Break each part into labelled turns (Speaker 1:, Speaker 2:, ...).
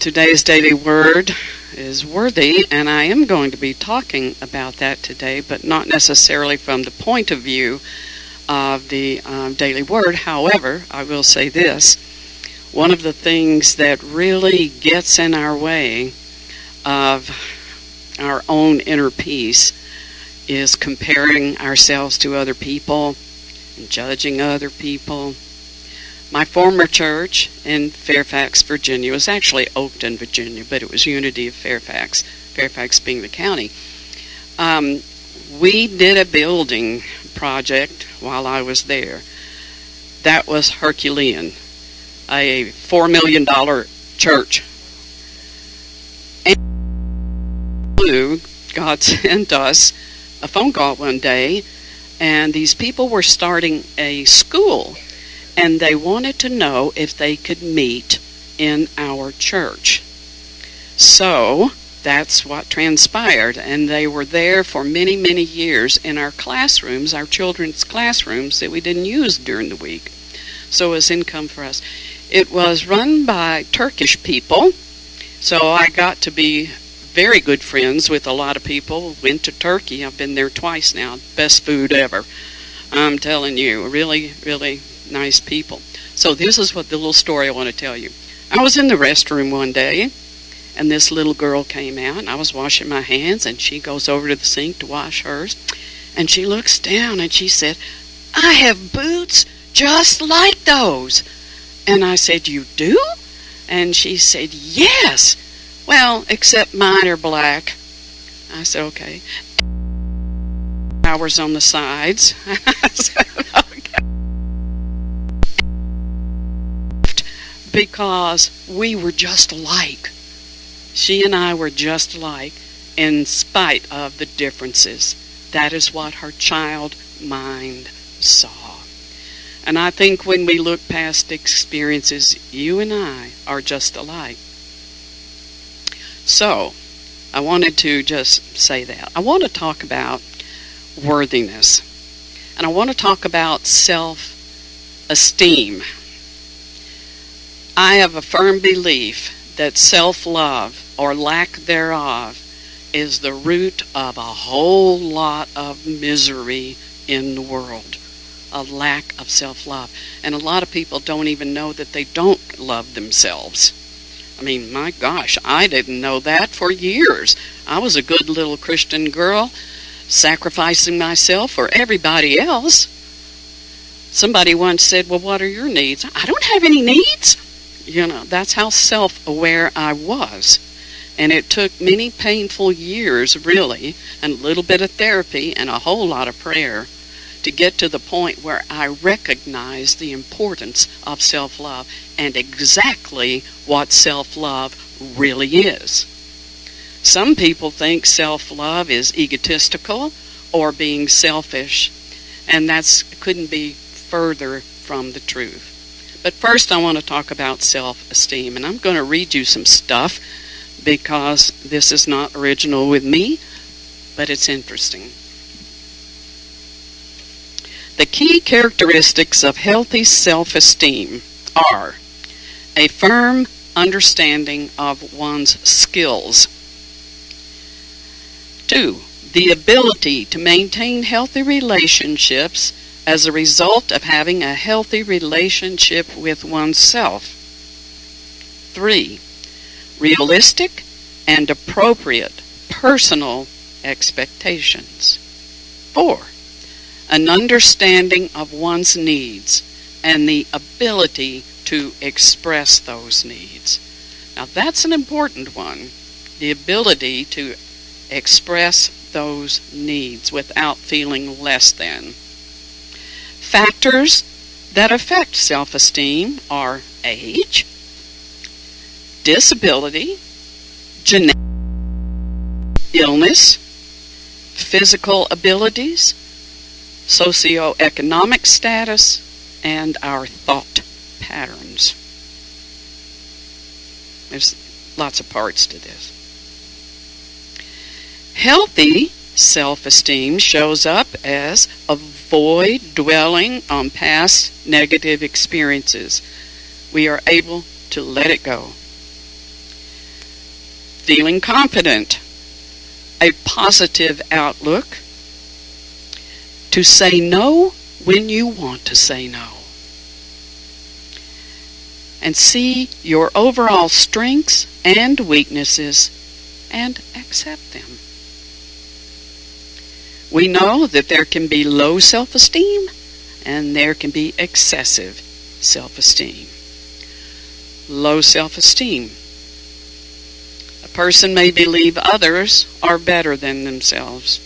Speaker 1: Today's daily word is worthy, and I am going to be talking about that today, but not necessarily from the point of view of the daily word. However, I will say this. One of the things that really gets in our way of our own inner peace is comparing ourselves to other people and judging other people. My former church in Fairfax, Virginia, was actually Oakton, Virginia, but it was Unity of Fairfax, Fairfax being the county. We did a building project while I was there. That was Herculean, a $4 million church. And God sent us a phone call one day, and these people were starting a school. And they wanted to know if they could meet in our church. So that's what transpired. And they were there for many, many years in our classrooms, our children's classrooms that we didn't use during the week. So it was income for us. It was run by Turkish people. So I got to be very good friends with a lot of people. Went to Turkey. I've been there twice now. Best food ever. I'm telling you, really, really nice people. So this is what the little story I want to tell you. I was in the restroom one day, and this little girl came out, and I was washing my hands, and she goes over to the sink to wash hers, and she looks down, and she said, "I have boots just like those." And I said, "You do?" And she said, "Yes. Well, except mine are black." I said, "Okay." Flowers on the sides. I said, "Okay." Because we were just alike. She and I were just alike in spite of the differences. That is what her child mind saw. And I think when we look past experiences, you and I are just alike. So, I wanted to just say that. I want to talk about worthiness. And I want to talk about self-esteem. I have a firm belief that self-love, or lack thereof, is the root of a whole lot of misery in the world. A lack of self-love. And a lot of people don't even know that they don't love themselves. I mean, my gosh, I didn't know that for years. I was a good little Christian girl, sacrificing myself for everybody else. Somebody once said, "Well, what are your needs?" "I don't have any needs." You know, that's how self-aware I was. And it took many painful years, really, and a little bit of therapy and a whole lot of prayer to get to the point where I recognized the importance of self-love and exactly what self-love really is. Some people think self-love is egotistical or being selfish, and that couldn't be further from the truth. But first I want to talk about self-esteem, and I'm going to read you some stuff because this is not original with me, but it's interesting. The key characteristics of healthy self-esteem are a firm understanding of one's skills. 2, the ability to maintain healthy relationships as a result of having a healthy relationship with oneself. 3, realistic and appropriate personal expectations. 4, an understanding of one's needs and the ability to express those needs. Now that's an important one, the ability to express those needs without feeling less than. Factors that affect self-esteem are age, disability, genetic, illness, physical abilities, socioeconomic status, and our thought patterns. There's lots of parts to this. Healthy self-esteem shows up as avoid dwelling on past negative experiences. We are able to let it go. feeling confident, a positive outlook, to say no when you want to say no, and see your overall strengths and weaknesses and accept them. We know that there can be low self-esteem and there can be excessive self-esteem. Low self-esteem. A person may believe others are better than themselves.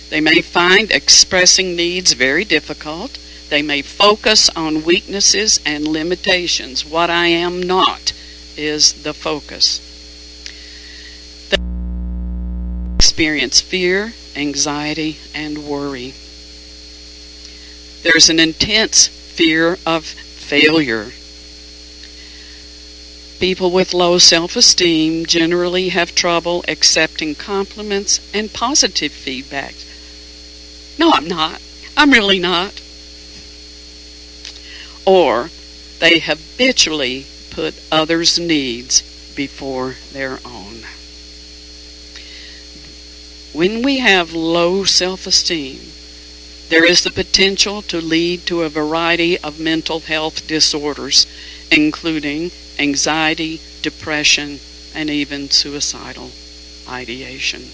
Speaker 1: They may find expressing needs very difficult. They may focus on weaknesses and limitations. What I am not is the focus. They experience fear, anxiety, and worry. There's an intense fear of failure. People with low self-esteem generally have trouble accepting compliments and positive feedback. No, I'm not. I'm really not. Or they habitually put others' needs before their own. When we have low self-esteem, there is the potential to lead to a variety of mental health disorders, including anxiety, depression, and even suicidal ideation.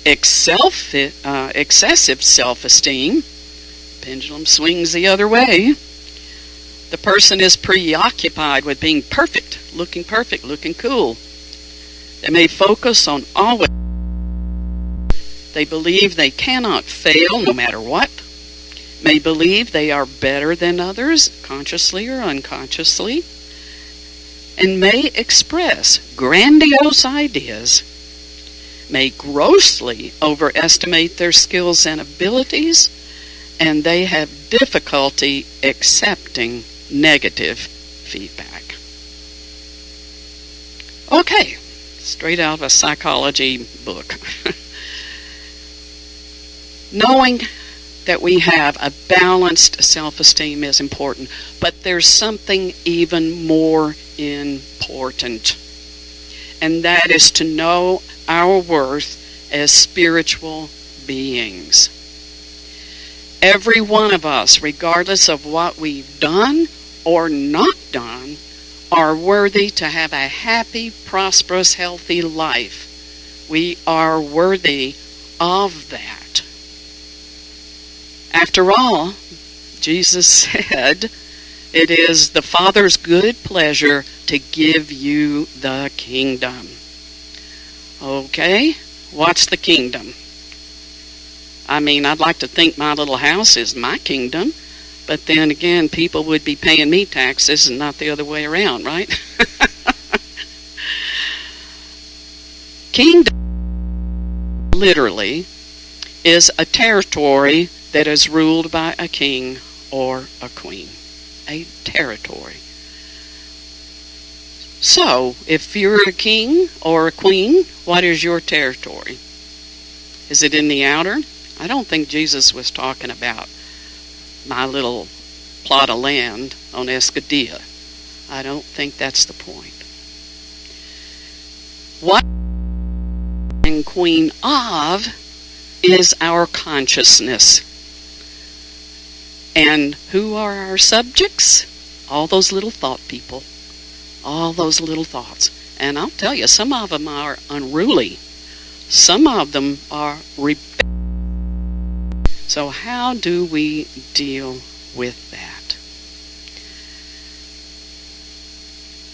Speaker 1: Excessive self-esteem, pendulum swings the other way. The person is preoccupied with being perfect, looking cool. They may focus on always. They believe they cannot fail no matter what. May believe they are better than others, consciously or unconsciously. And may express grandiose ideas. May grossly overestimate their skills and abilities. And they have difficulty accepting negative feedback. Okay, straight out of a psychology book. Knowing that we have a balanced self-esteem is important, but there's something even more important, and that is to know our worth as spiritual beings. Every one of us, regardless of what we've done or not done, are worthy to have a happy, prosperous, healthy life. We are worthy of that. After all, Jesus said, it is the Father's good pleasure to give you the kingdom. Okay, what's the kingdom? I mean, I'd like to think my little house is my kingdom, but then again, people would be paying me taxes and not the other way around, right? Kingdom, literally, is a territory that is ruled by a king or a queen. A territory. So, if you're a king or a queen, what is your territory? Is it in the outer? I don't think Jesus was talking about my little plot of land on Escadilla. I don't think that's the point. What and queen of is our consciousness. And who are our subjects? All those little thought people. All those little thoughts. And I'll tell you, some of them are unruly. Some of them are rebellious. So how do we deal with that?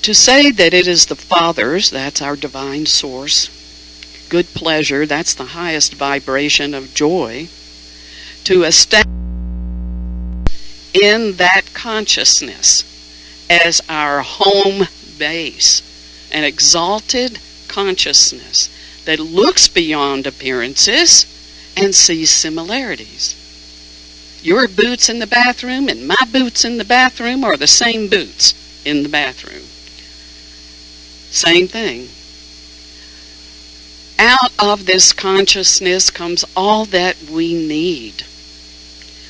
Speaker 1: To say that it is the Father's, that's our divine source, good pleasure, that's the highest vibration of joy, to establish in that consciousness as our home base, an exalted consciousness that looks beyond appearances and sees similarities. Your boots in the bathroom and my boots in the bathroom are the same boots in the bathroom. Same thing. Out of this consciousness comes all that we need.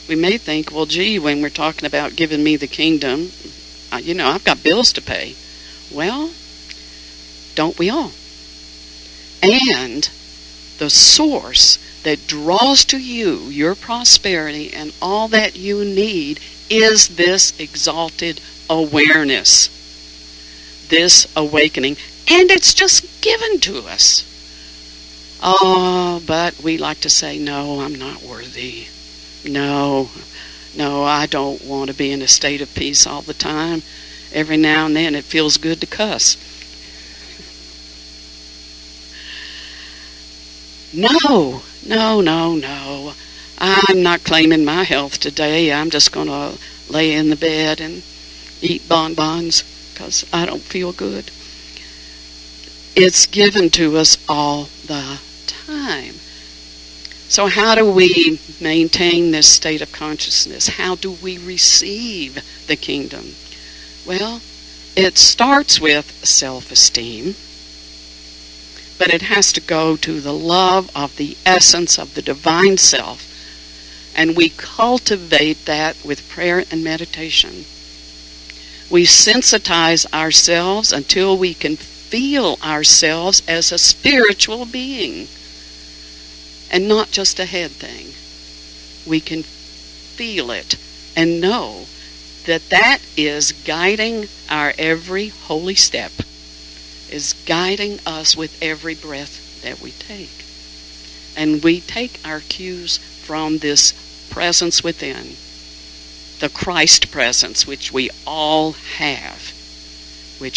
Speaker 1: We may think, well, gee, when we're talking about giving me the kingdom, I've got bills to pay. Well, Don't we all? And the source that draws to you your prosperity and all that you need is this exalted awareness, this awakening. And it's just given to us. Oh, but we like to say, no, I'm not worthy. No, I don't want to be in a state of peace all the time. Every now and then it feels good to cuss. No. I'm not claiming my health today. I'm just going to lay in the bed and eat bonbons because I don't feel good. It's given to us all the time. So how do we maintain this state of consciousness? How do we receive the kingdom? Well, it starts with self-esteem, but it has to go to the love of the essence of the divine self. And we cultivate that with prayer and meditation. We sensitize ourselves until we can feel ourselves as a spiritual being and not just a head thing. We can feel it and know that that is guiding our every holy step, is guiding us with every breath that we take. And we take our cues from this presence within, the Christ presence, which we all have. We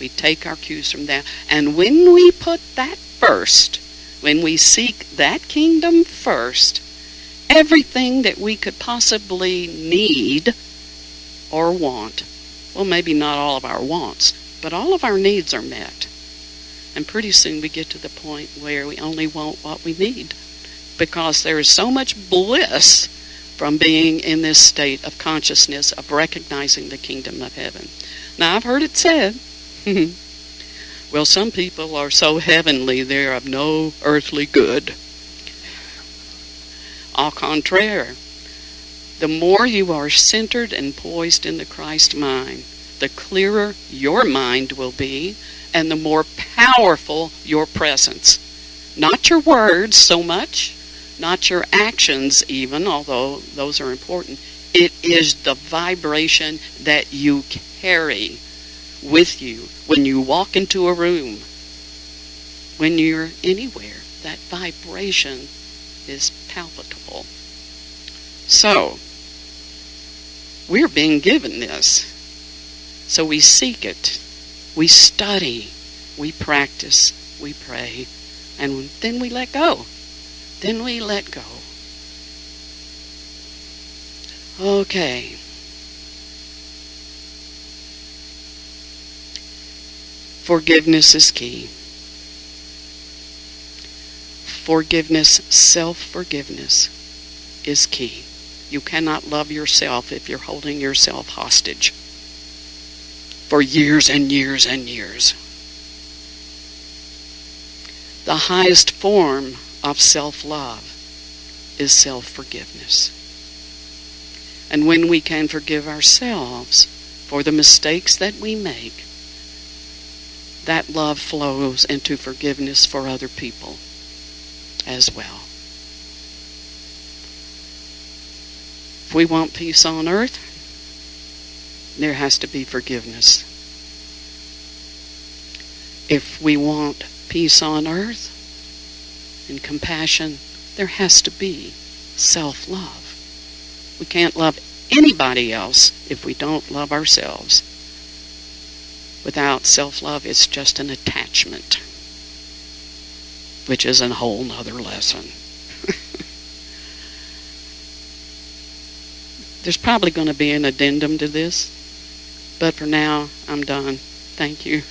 Speaker 1: take our cues from that. And when we put that first, when we seek that kingdom first, everything that we could possibly need or want, well, maybe not all of our wants, but all of our needs are met. And pretty soon we get to the point where we only want what we need, because there is so much bliss from being in this state of consciousness, of recognizing the kingdom of heaven. Now, I've heard it said, well, some people are so heavenly they're of no earthly good. Au contraire, the more you are centered and poised in the Christ mind, the clearer your mind will be, and the more powerful your presence. Not your words so much, not your actions even, although those are important. It is the vibration that you carry with you when you walk into a room, when you're anywhere. That vibration is palpable. So, we're being given this. So we seek it. We study. We practice. We pray. And then we let go. Okay. Forgiveness is key. Forgiveness, self-forgiveness, is key. You cannot love yourself if you're holding yourself hostage for years and years and years. The highest form of self-love is self-forgiveness. And when we can forgive ourselves for the mistakes that we make, that love flows into forgiveness for other people as well. If we want peace on earth, there has to be forgiveness. If we want peace on earth and compassion, there has to be self-love. We can't love anybody else if we don't love ourselves. Without self-love, it's just an attachment, which is a whole nother lesson. There's probably going to be an addendum to this, but for now, I'm done. Thank you.